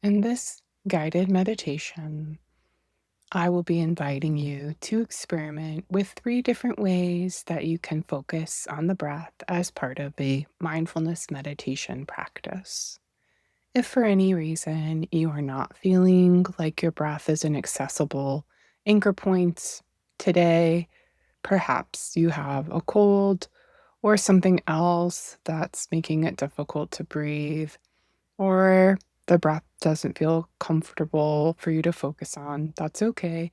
In this guided meditation, I will be inviting you to experiment with 3 different ways that you can focus on the breath as part of a mindfulness meditation practice. If for any reason you are not feeling like your breath is an accessible anchor point today, perhaps you have a cold or something else that's making it difficult to breathe, or the breath doesn't feel comfortable for you to focus on, that's okay.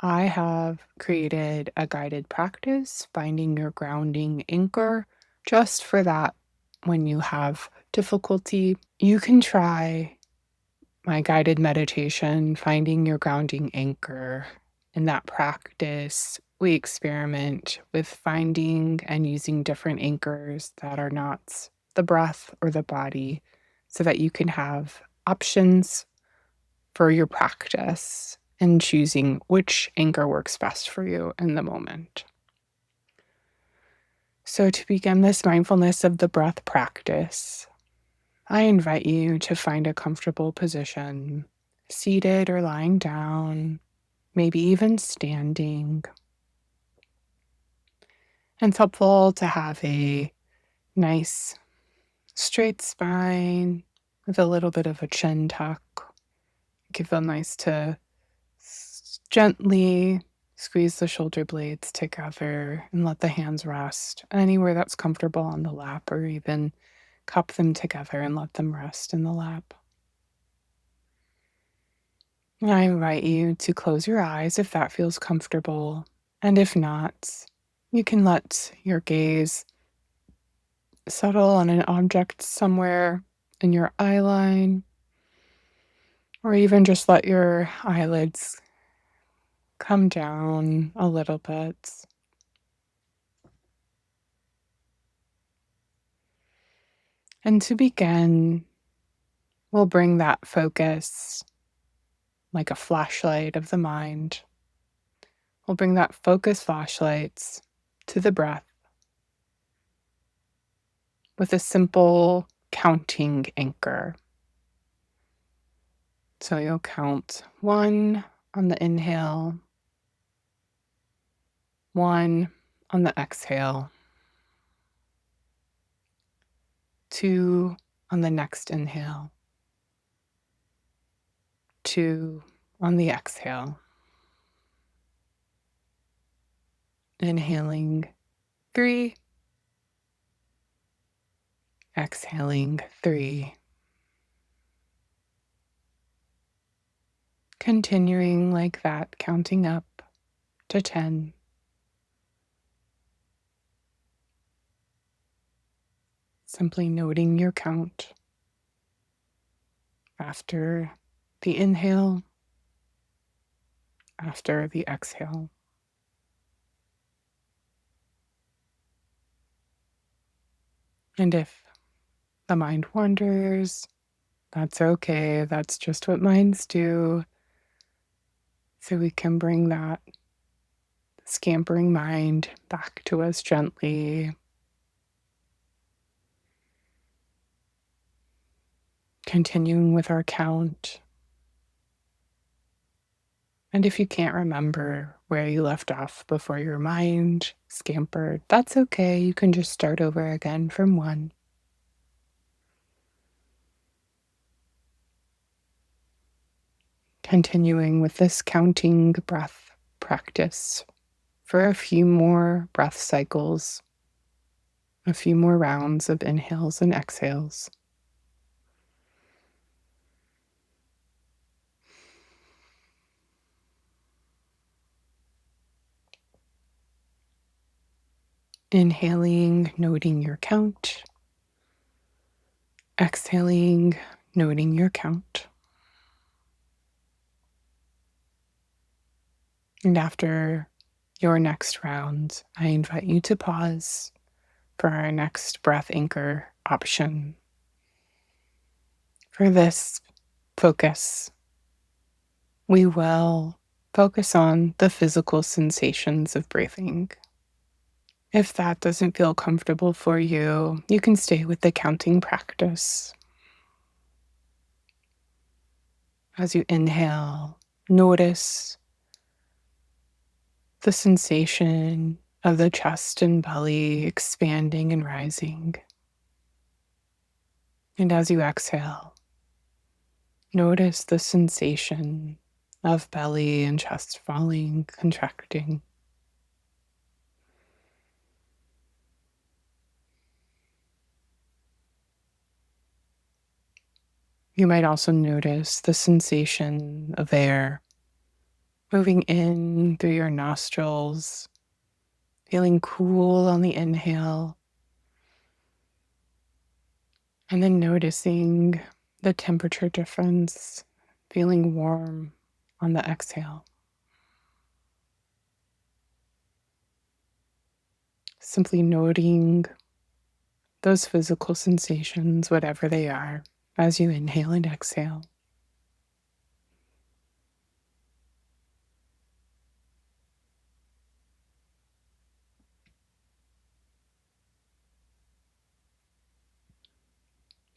I have created a guided practice, finding your grounding anchor, just for that when you have difficulty. You can try my guided meditation, finding your grounding anchor. In that practice, we experiment with finding and using different anchors that are not the breath or the body so that you can have options for your practice and choosing which anchor works best for you in the moment. So, to begin this mindfulness of the breath practice, I invite you to find a comfortable position, seated or lying down, maybe even standing. And it's helpful to have a nice straight spine with a little bit of a chin tuck. It can feel nice to gently squeeze the shoulder blades together and let the hands rest anywhere that's comfortable on the lap, or even cup them together and let them rest in the lap. And I invite you to close your eyes if that feels comfortable. And if not, you can let your gaze settle on an object somewhere in your eye line, or even just let your eyelids come down a little bit. And to begin, we'll bring that focus like a flashlight of the mind. We'll bring that focus flashlights to the breath with a simple counting anchor. So you'll count 1 on the inhale, 1 on the exhale, 2 on the next inhale, 2 on the exhale. Inhaling 3, exhaling 3. Continuing like that, counting up to 10. Simply noting your count after the inhale, after the exhale. And if the mind wanders, that's okay. That's just what minds do. So we can bring that scampering mind back to us gently, continuing with our count. And if you can't remember where you left off before your mind scampered, that's okay. You can just start over again from 1. Continuing with this counting breath practice for a few more breath cycles, a few more rounds of inhales and exhales. Inhaling, noting your count. Exhaling, noting your count. And after your next round, I invite you to pause for our next breath anchor option. For this focus, we will focus on the physical sensations of breathing. If that doesn't feel comfortable for you, you can stay with the counting practice. As you inhale, notice the sensation of the chest and belly expanding and rising. And as you exhale, notice the sensation of belly and chest falling, contracting. You might also notice the sensation of air moving in through your nostrils, feeling cool on the inhale, and then noticing the temperature difference, feeling warm on the exhale. Simply noting those physical sensations, whatever they are, as you inhale and exhale.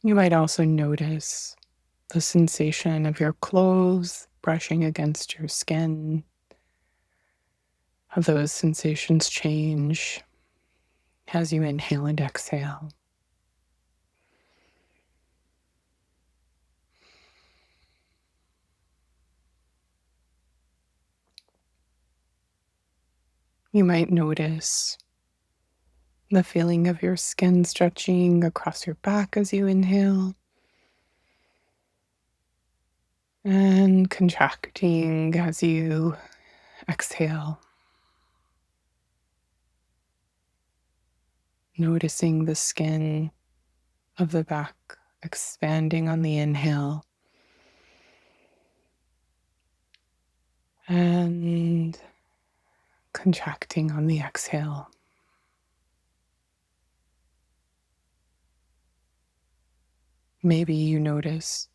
You might also notice the sensation of your clothes brushing against your skin, how those sensations change as you inhale and exhale. You might notice the feeling of your skin stretching across your back as you inhale and contracting as you exhale. Noticing the skin of the back expanding on the inhale and contracting on the exhale. Maybe you notice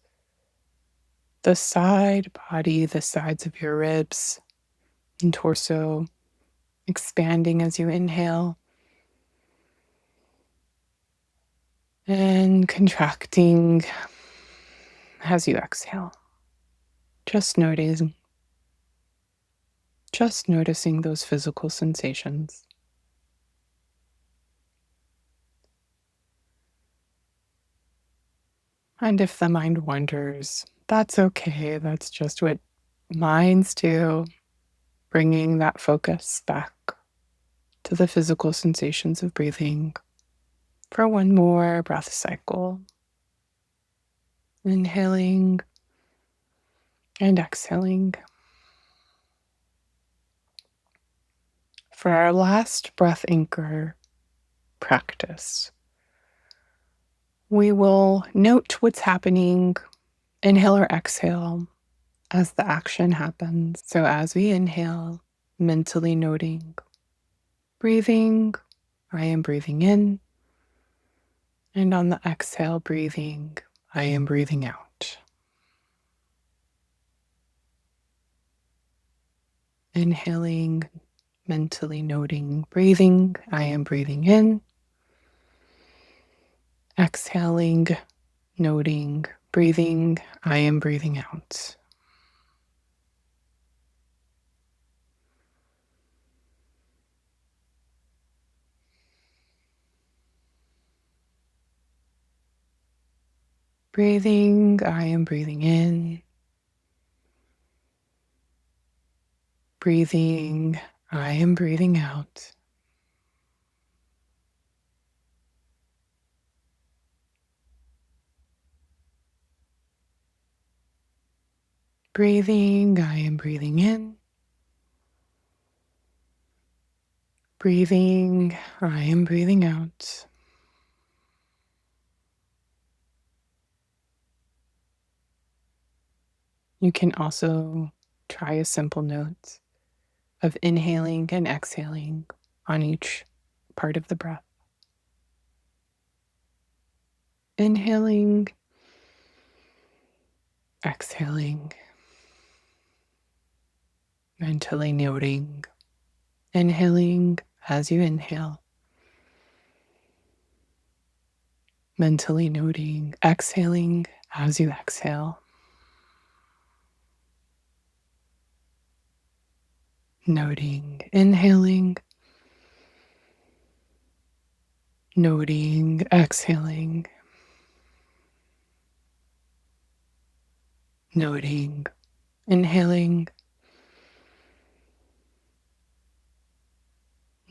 the side body, the sides of your ribs and torso expanding as you inhale and contracting as you exhale. Just noticing, just noticing those physical sensations. And if the mind wanders, that's okay. That's just what minds do, bringing that focus back to the physical sensations of breathing for one more breath cycle. Inhaling and exhaling. For our last breath anchor practice, we will note what's happening, inhale or exhale, as the action happens. So as we inhale, mentally noting, breathing, I am breathing in. And on the exhale, breathing, I am breathing out. Inhaling, mentally noting, breathing, I am breathing in. Exhaling, noting, breathing, I am breathing out. Breathing, I am breathing in. Breathing, I am breathing out. Breathing, I am breathing in. Breathing, I am breathing out. You can also try a simple note of inhaling and exhaling on each part of the breath. Inhaling, exhaling, mentally noting. Inhaling as you inhale, mentally noting. Exhaling as you exhale. Noting inhaling, noting exhaling, noting inhaling,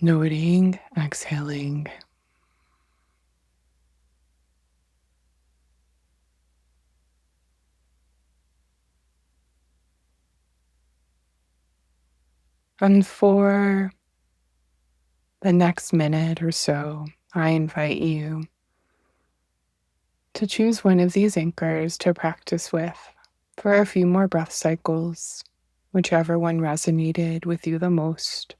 noting exhaling. And for the next minute or so, I invite you to choose one of these anchors to practice with for a few more breath cycles, whichever one resonated with you the most,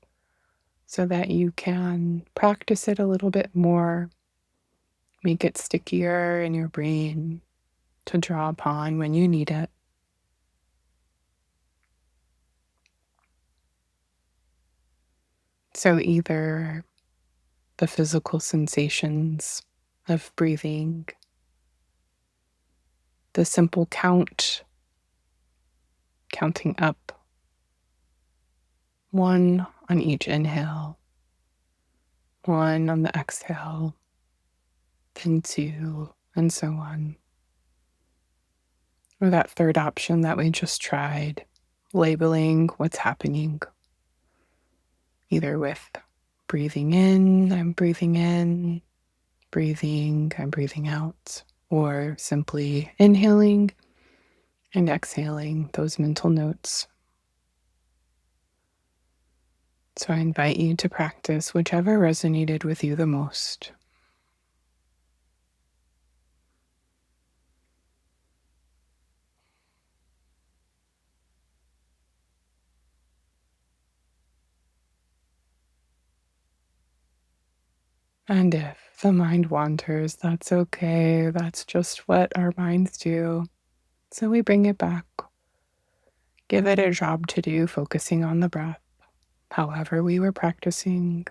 so that you can practice it a little bit more, make it stickier in your brain to draw upon when you need it. So, either the physical sensations of breathing, the simple count, counting up one on each inhale, one on the exhale, then two, and so on. Or that third option that we just tried, labeling what's happening, either with breathing in, I'm breathing in, breathing, I'm breathing out, or simply inhaling and exhaling those mental notes. So I invite you to practice whichever resonated with you the most. And if the mind wanders, that's okay. That's just what our minds do. So we bring it back, give it a job to do, focusing on the breath, however we were practicing,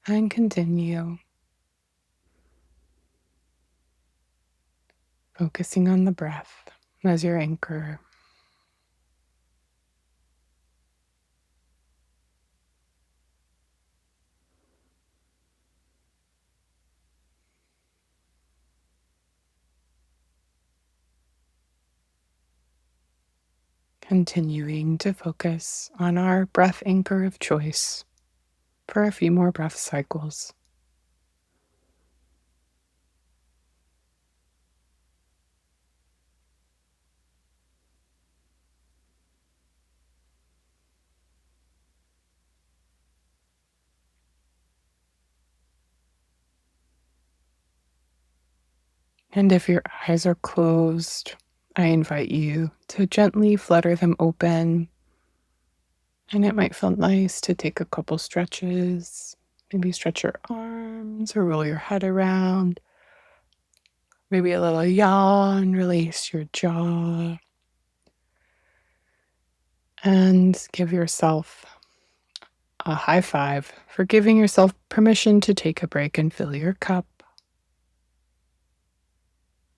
and continue focusing on the breath as your anchor. Continuing to focus on our breath anchor of choice for a few more breath cycles. And if your eyes are closed, I invite you to gently flutter them open. And it might feel nice to take a couple stretches, maybe stretch your arms or roll your head around, maybe a little yawn, release your jaw, and give yourself a high five for giving yourself permission to take a break and fill your cup.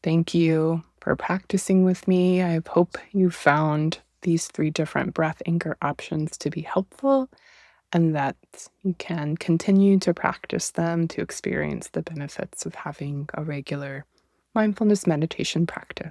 Thank you for practicing with me. I hope you found these three different breath anchor options to be helpful and that you can continue to practice them to experience the benefits of having a regular mindfulness meditation practice.